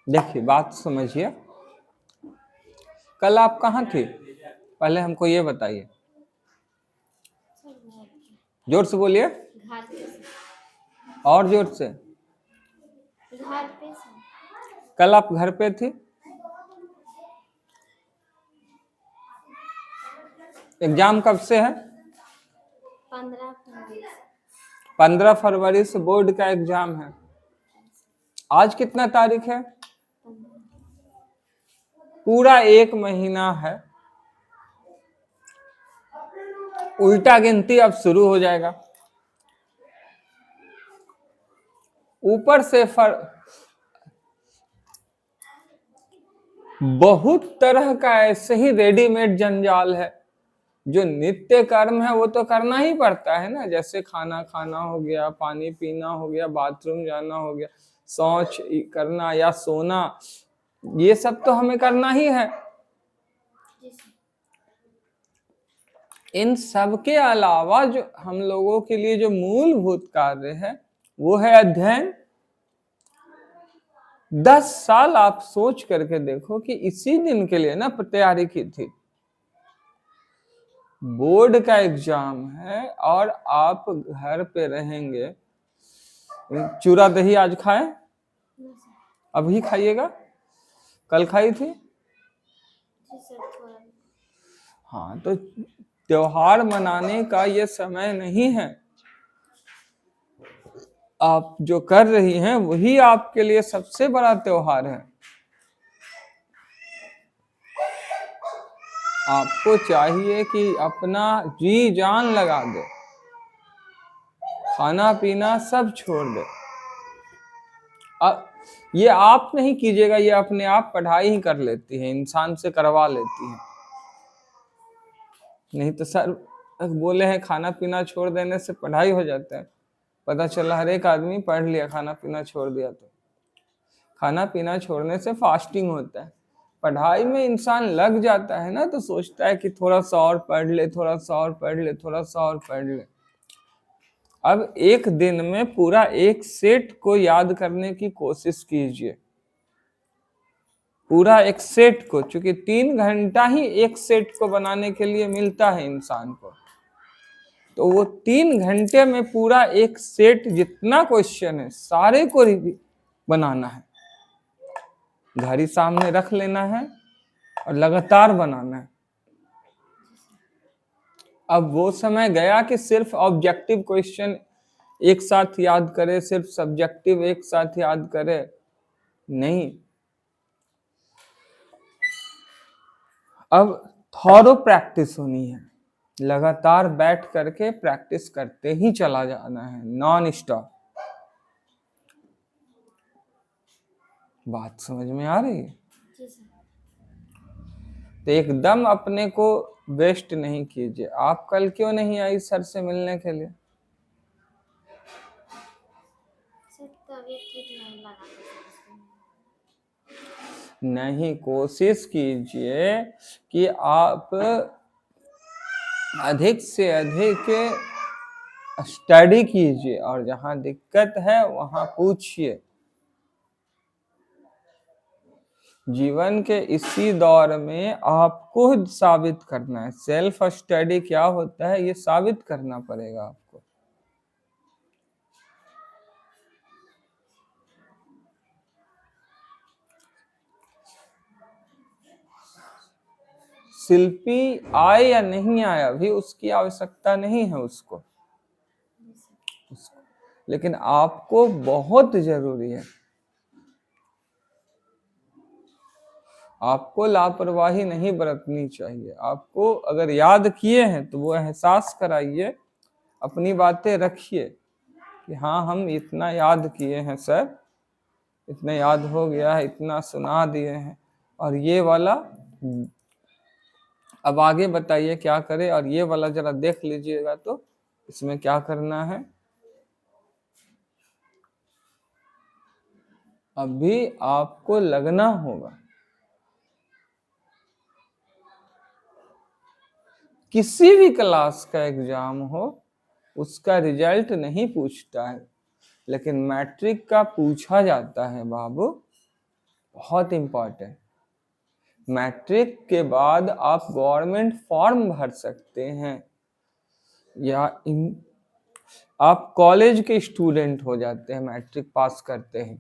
देखिए, बात समझिए। कल आप कहाँ थे? पहले हमको ये बताइए, जोर से बोलिए, घर पे से। और जोर से। घर पे से। कल आप घर पे थी? एग्जाम कब से है? 15 फरवरी से। 15 फरवरी से बोर्ड का एग्जाम है। आज कितना तारीख है? 15। पूरा 1 महीना है। उल्टा गिनती अब शुरू हो जाएगा। ऊपर से बहुत तरह का ऐसे ही रेडीमेड जंजाल है। जो नित्य कर्म है वो तो करना ही पड़ता है ना, जैसे खाना खाना हो गया, पानी पीना हो गया, बाथरूम जाना हो गया, शौच करना या सोना, ये सब तो हमें करना ही है। इन सब के अलावा जो हम लोगों के लिए जो मूलभूत कार्य है वो है अध्ययन। 10 साल आप सोच करके देखो कि इसी दिन के लिए ना तैयारी की थी। बोर्ड का एग्जाम है और आप घर पे रहेंगे। चूरा दही आज खाए? अभी खाइएगा? कल खाई थी? हाँ, तो त्योहार मनाने का ये समय नहीं है। आप जो कर रही हैं वही आपके लिए सबसे बड़ा त्योहार है। आपको चाहिए कि अपना जी जान लगा दे, खाना पीना सब छोड़ दे। ये आप नहीं कीजिएगा, ये अपने आप पढ़ाई ही कर लेती है, इंसान से करवा लेती है। नहीं तो सर बोले हैं खाना पीना छोड़ देने से पढ़ाई हो जाता है। पता चला हर एक आदमी पढ़ लिया, खाना पीना छोड़ दिया। तो खाना पीना छोड़ने से फास्टिंग होता है। पढ़ाई में इंसान लग जाता है ना, तो सोचता है कि थोड़ा सा और पढ़ ले, थोड़ा सा और पढ़ ले, थोड़ा सा और पढ़ ले। अब एक दिन में पूरा एक सेट को याद करने की कोशिश कीजिए, पूरा एक सेट को, क्योंकि 3 घंटा ही एक सेट को बनाने के लिए मिलता है इंसान को। तो वो 3 घंटे में पूरा एक सेट जितना क्वेश्चन है सारे को बनाना है। घड़ी सामने रख लेना है और लगातार बनाना है। अब वो समय गया कि सिर्फ ऑब्जेक्टिव क्वेश्चन एक साथ याद करे, सिर्फ सब्जेक्टिव एक साथ याद करे, नहीं। अब थॉरो प्रैक्टिस होनी है, लगातार बैठ करके प्रैक्टिस करते ही चला जाना है, नॉन स्टॉप। बात समझ में आ रही है? तो एकदम अपने को वेस्ट नहीं कीजिए। आप कल क्यों नहीं आई सर से मिलने के लिए? नहीं, कोशिश कीजिए कि आप अधिक से अधिक स्टडी कीजिए और जहां दिक्कत है वहां पूछिए। जीवन के इसी दौर में आपको साबित करना है। सेल्फ स्टडी क्या होता है ये साबित करना पड़ेगा आपको। शिल्पी आए या नहीं आए अभी उसकी आवश्यकता नहीं है उसको, लेकिन आपको बहुत जरूरी है। आपको लापरवाही नहीं बरतनी चाहिए। आपको अगर याद किए हैं तो वो एहसास कराइए, अपनी बातें रखिए कि हाँ हम इतना याद किए हैं सर, इतना याद हो गया है, इतना सुना दिए हैं, और ये वाला अब आगे बताइए क्या करे, और ये वाला जरा देख लीजिएगा तो इसमें क्या करना है। अभी आपको लगना होगा। किसी भी क्लास का एग्जाम हो उसका रिजल्ट नहीं पूछता है, लेकिन मैट्रिक का पूछा जाता है बाबू, बहुत इंपॉर्टेंट। मैट्रिक के बाद आप गवर्नमेंट फॉर्म भर सकते हैं, या आप कॉलेज के स्टूडेंट हो जाते हैं मैट्रिक पास करते हैं।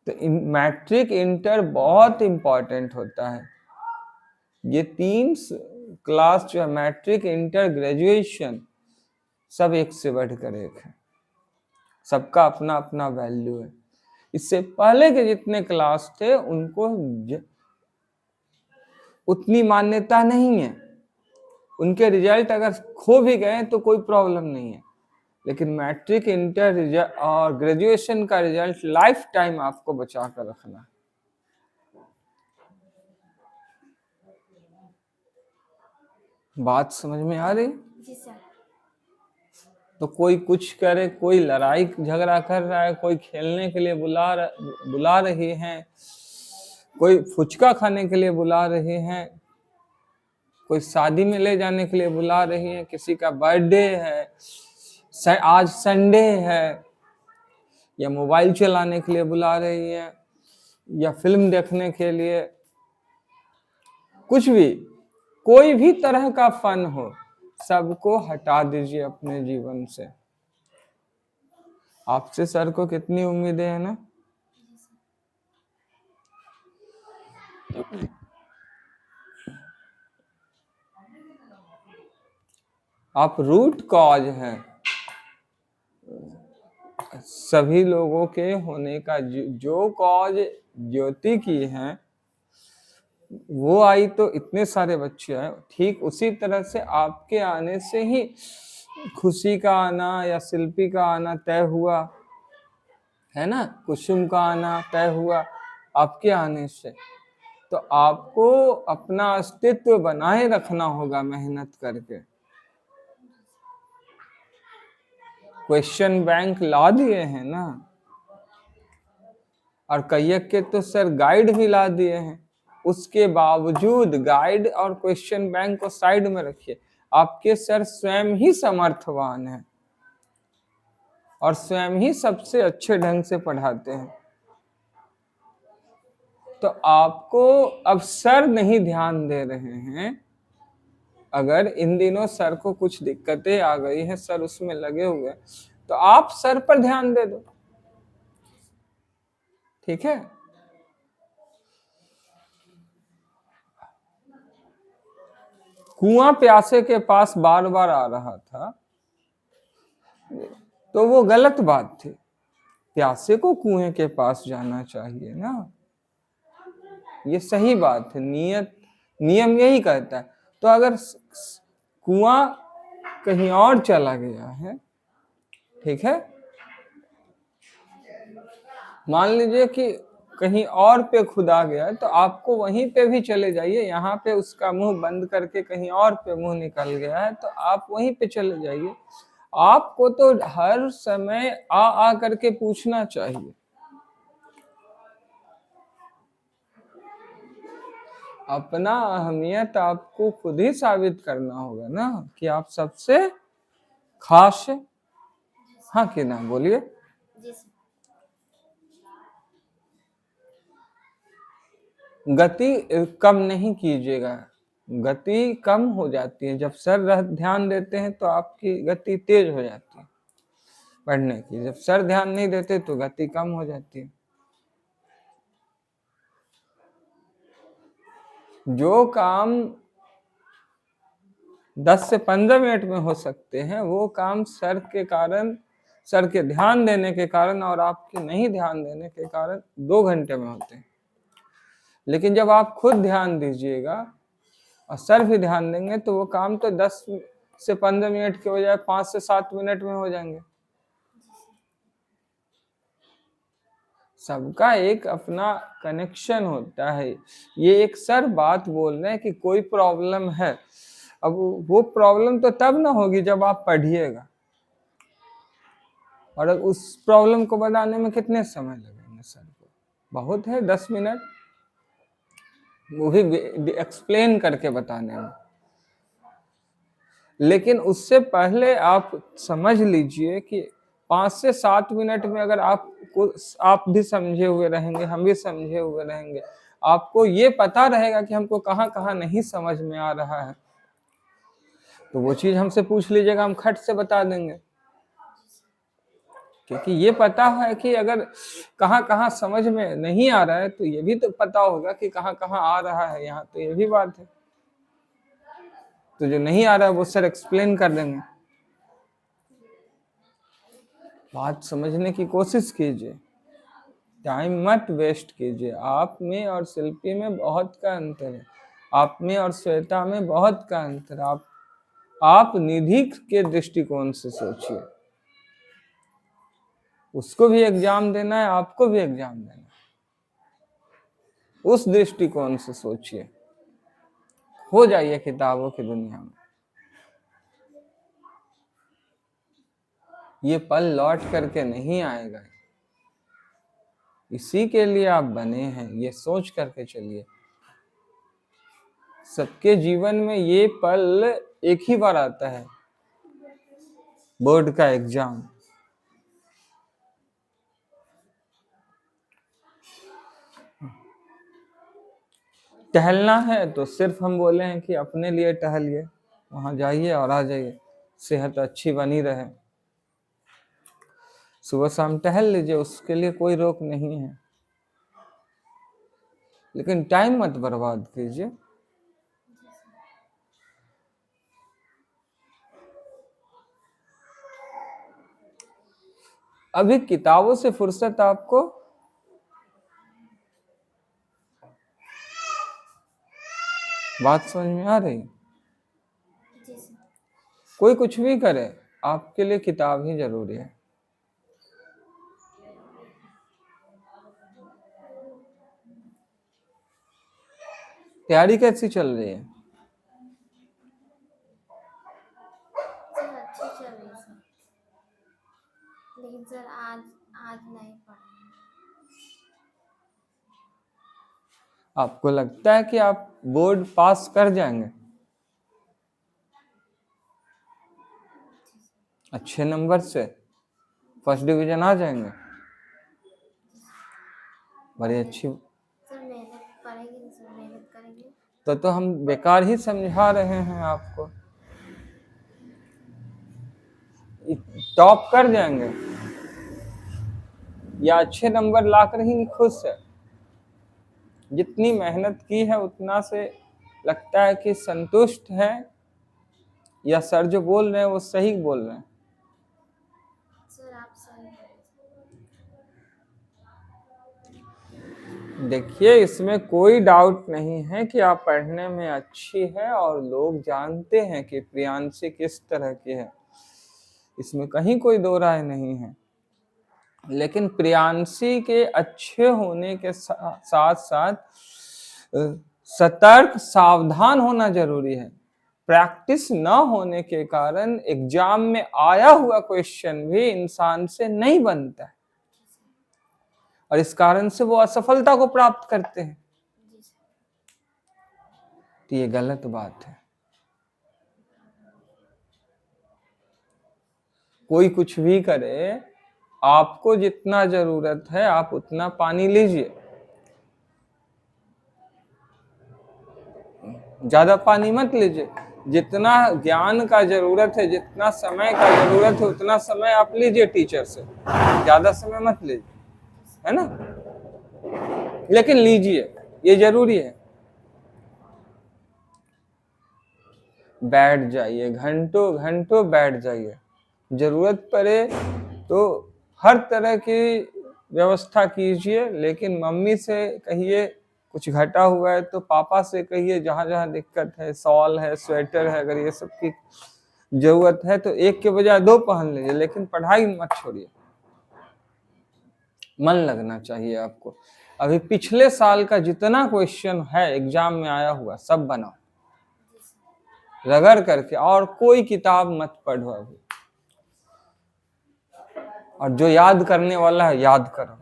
तो मैट्रिक इंटर बहुत इंपॉर्टेंट होता है। ये 3 क्लास जो है, मैट्रिक इंटर ग्रेजुएशन, सब एक से बढ़कर एक है, सबका अपना अपना वैल्यू है। इससे पहले के जितने क्लास थे उनको उतनी मान्यता नहीं है, उनके रिजल्ट अगर खो भी गए तो कोई प्रॉब्लम नहीं है, लेकिन मैट्रिक इंटर और ग्रेजुएशन का रिजल्ट लाइफ टाइम आपको बचा कर रखना है। बात समझ में आ रही? जी सर। तो कोई कुछ करे, कोई लड़ाई झगड़ा कर रहा है, कोई खेलने के लिए बुला रही हैं, कोई फुचका खाने के लिए बुला रहे हैं, कोई शादी में ले जाने के लिए बुला रही है, किसी का बर्थडे है, आज संडे है, या मोबाइल चलाने के लिए बुला रही है, या फिल्म देखने के लिए, कुछ भी, कोई भी तरह का फन हो, सबको हटा दीजिए अपने जीवन से। आपसे सर को कितनी उम्मीदें हैं ना। आप रूट कॉज हैं सभी लोगों के होने का। जो कॉज ज्योति की है वो आई तो इतने सारे बच्चे आए, ठीक उसी तरह से आपके आने से ही खुशी का आना या शिल्पी का आना तय हुआ है ना, कुसुम का आना तय हुआ आपके आने से। तो आपको अपना अस्तित्व बनाए रखना होगा मेहनत करके। क्वेश्चन बैंक ला दिए हैं ना, और कैयक के तो सर गाइड भी ला दिए हैं, उसके बावजूद गाइड और क्वेश्चन बैंक को साइड में रखिए। आपके सर स्वयं ही समर्थवान है और स्वयं ही सबसे अच्छे ढंग से पढ़ाते हैं। तो आपको अब सर नहीं ध्यान दे रहे हैं, अगर इन दिनों सर को कुछ दिक्कतें आ गई हैं, सर उसमें लगे हुए, तो आप सर पर ध्यान दे दो, ठीक है। कुआं प्यासे के पास बार बार आ रहा था तो वो गलत बात थी, प्यासे को कुएं के पास जाना चाहिए ना, ये सही बात है। नियम यही कहता है। तो अगर कुआं कहीं और चला गया है, ठीक है, मान लीजिए कि कहीं और पे खुदा गया है, तो आपको वहीं पे भी चले जाइए। यहाँ पे उसका मुंह बंद करके कहीं और पे मुंह निकल गया है तो आप वहीं पे चले जाइए। आपको तो हर समय आ करके पूछना चाहिए। अपना अहमियत आपको खुद ही साबित करना होगा ना, कि आप सबसे खास है। हाँ कि ना, बोलिए। जी सर। गति कम नहीं कीजिएगा, गति कम हो जाती है। जब सर ध्यान देते हैं तो आपकी गति तेज हो जाती है पढ़ने की, जब सर ध्यान नहीं देते तो गति कम हो जाती है। जो काम 10 से 15 मिनट में हो सकते हैं, वो काम सर के कारण, सर के ध्यान देने के कारण और आपके नहीं ध्यान देने के कारण 2 घंटे में होते हैं। लेकिन जब आप खुद ध्यान दीजिएगा और सर भी ध्यान देंगे तो वो काम तो 10 से 15 मिनट के बजाय 5 से 7 मिनट में हो जाएंगे। सबका एक अपना कनेक्शन होता है। ये एक सर बात बोल रहे हैं कि कोई प्रॉब्लम है, अब वो प्रॉब्लम तो तब ना होगी जब आप पढ़िएगा, और उस प्रॉब्लम को बताने में कितने समय लगेंगे सर को? बहुत है 10 मिनट, वो भी एक्सप्लेन करके बताने में। लेकिन उससे पहले आप समझ लीजिए कि 5 से 7 मिनट में अगर आप भी समझे हुए रहेंगे, हम भी समझे हुए रहेंगे, आपको ये पता रहेगा कि हमको कहाँ कहाँ नहीं समझ में आ रहा है, तो वो चीज हमसे पूछ लीजिएगा, हम खट से बता देंगे। क्योंकि ये पता है कि अगर कहाँ कहाँ समझ में नहीं आ रहा है तो ये भी तो पता होगा कि कहाँ कहाँ आ रहा है यहाँ, तो ये भी बात है। तो जो नहीं आ रहा है वो सर एक्सप्लेन कर देंगे। बात समझने की कोशिश कीजिए, टाइम मत वेस्ट कीजिए। आप में और शिल्पी में बहुत का अंतर है, आप में और श्वेता में बहुत का अंतर। आप निधि के दृष्टिकोण से सोचिए, उसको भी एग्जाम देना है, आपको भी एग्जाम देना है, उस दृष्टिकोण से सोचिए, हो जाइए किताबों की दुनिया में। ये पल लौट करके नहीं आएगा, इसी के लिए आप बने हैं, ये सोच करके चलिए। सबके जीवन में ये पल एक ही बार आता है, बोर्ड का एग्जाम। टहलना है तो सिर्फ हम बोले हैं कि अपने लिए टहलिए, वहां जाइए और आ जाइए, सेहत अच्छी बनी रहे। सुबह शाम टहल लीजिए, उसके लिए कोई रोक नहीं है, लेकिन टाइम मत बर्बाद कीजिए। अभी किताबों से फुर्सत आपको बात समझ में आ रही? जी सर। कोई कुछ भी करे, आपके लिए किताब ही जरूरी है। तैयारी कैसी चल रही है? सर अच्छी चल रही है सर, लेकिन सर आज आज नहीं पढ़े। आपको लगता है कि आप बोर्ड पास कर जाएंगे? अच्छे नंबर से फर्स्ट डिवीजन आ जाएंगे? बड़ी अच्छी। सर मेहनत पड़ेगी ना सर, मेहनत करेंगे। तो हम बेकार ही समझा रहे हैं आपको, टॉप कर जाएंगे या अच्छे नंबर लाकर ही खुश है? जितनी मेहनत की है उतना से लगता है कि संतुष्ट है, या सर जो बोल रहे हैं वो सही बोल रहे हैं? सर आप सही बोले। देखिए, इसमें कोई डाउट नहीं है कि आप पढ़ने में अच्छी है, और लोग जानते हैं कि प्रियांशी किस तरह की है, इसमें कहीं कोई दो राय नहीं है। लेकिन प्रियांशी के अच्छे होने के साथ साथ सतर्क सावधान होना जरूरी है। प्रैक्टिस न होने के कारण एग्जाम में आया हुआ क्वेश्चन भी इंसान से नहीं बनता है, और इस कारण से वो असफलता को प्राप्त करते हैं। जी सर। तो ये गलत बात है। कोई कुछ भी करे, आपको जितना जरूरत है आप उतना पानी लीजिए, ज्यादा पानी मत लीजिए। जितना ज्ञान का जरूरत है, जितना समय का जरूरत है, उतना समय आप लीजिए टीचर से, ज्यादा समय मत लीजिए, है ना? लेकिन लीजिए, ये जरूरी है। बैठ जाइए, घंटों घंटों बैठ जाइए, जरूरत पड़े तो हर तरह की व्यवस्था कीजिए, लेकिन मम्मी से कहिए कुछ घटा हुआ है तो पापा से कहिए, जहां जहां दिक्कत है, शॉल है, स्वेटर है, अगर ये सब की जरूरत है तो एक के बजाय 2 पहन लीजिए, लेकिन पढ़ाई मत छोड़िए। मन लगना चाहिए आपको। अभी पिछले साल का जितना क्वेश्चन है एग्जाम में आया हुआ सब बनाओ, रगड़ करके, और कोई किताब मत पढ़ो अभी। और जो याद करने वाला है याद करो,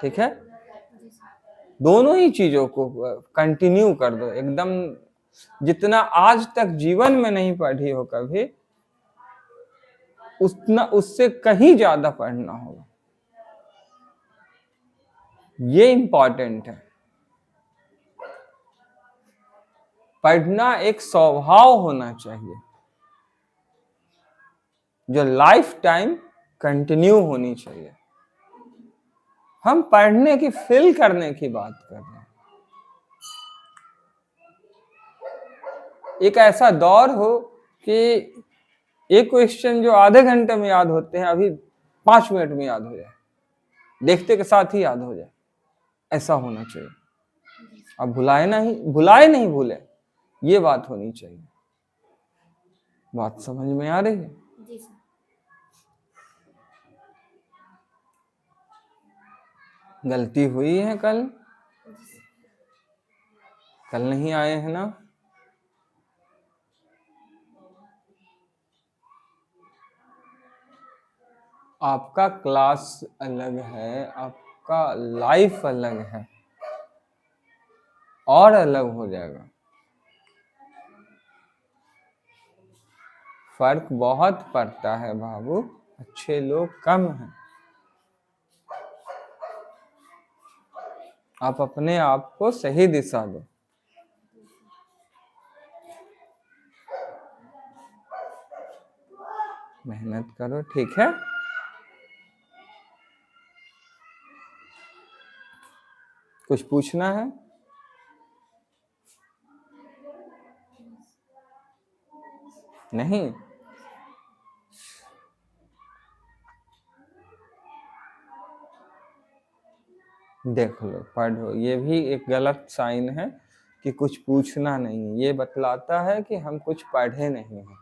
ठीक है? दोनों ही चीजों को कंटिन्यू कर दो एकदम, जितना आज तक जीवन में नहीं पढ़ी हो कभी, उतना उससे कहीं ज्यादा पढ़ना होगा। ये इंपॉर्टेंट है। पढ़ना एक स्वभाव होना चाहिए जो लाइफ टाइम कंटिन्यू होनी चाहिए। हम पढ़ने की फिल करने की बात कर रहे हैं। एक ऐसा दौर हो कि एक क्वेश्चन जो आधे घंटे में याद होते हैं अभी 5 मिनट में याद हो जाए, देखते के साथ ही याद हो जाए, ऐसा होना चाहिए। अब भुलाए नहीं भूले, ये बात होनी चाहिए। बात समझ में आ रही है? जी सर। गलती हुई है कल नहीं आए हैं ना? आपका क्लास अलग है, आपका लाइफ अलग है, और अलग हो जाएगा। फर्क बहुत पड़ता है बाबू, अच्छे लोग कम हैं। आप अपने आप को सही दिशा दो। मेहनत करो, ठीक है? कुछ पूछना है? नहीं? देख लो, पढ़ो। ये भी एक गलत साइन है कि कुछ पूछना नहीं। ये बतलाता है कि हम कुछ पढ़े नहीं हैं।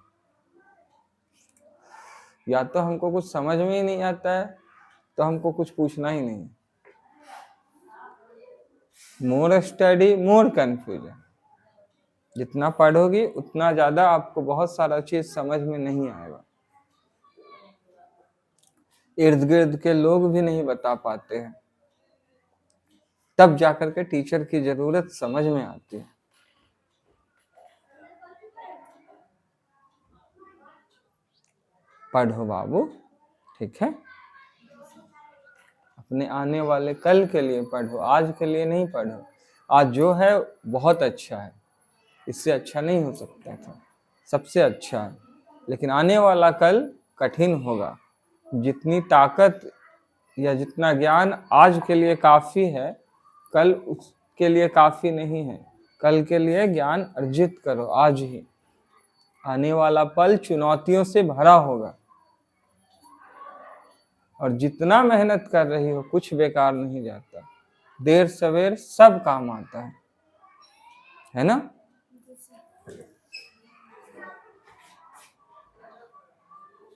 या तो हमको कुछ समझ में ही नहीं आता है तो हमको कुछ पूछना ही नहीं। More study more confusion. जितना पढ़ोगी उतना ज्यादा आपको बहुत सारा चीज समझ में नहीं आएगा। इर्द गिर्द के लोग भी नहीं बता पाते हैं, तब जाकर के टीचर की जरूरत समझ में आती है। पढ़ो बाबू, ठीक है? अपने आने वाले कल के लिए पढ़ो, आज के लिए नहीं पढ़ो। आज जो है बहुत अच्छा है, इससे अच्छा नहीं हो सकता था, सबसे अच्छा है। लेकिन आने वाला कल कठिन होगा। जितनी ताकत या जितना ज्ञान आज के लिए काफी है, कल उसके लिए काफी नहीं है। कल के लिए ज्ञान अर्जित करो आज ही। आने वाला पल चुनौतियों से भरा होगा, और जितना मेहनत कर रही हो कुछ बेकार नहीं जाता। देर सवेर सब काम आता है ना? जी सर।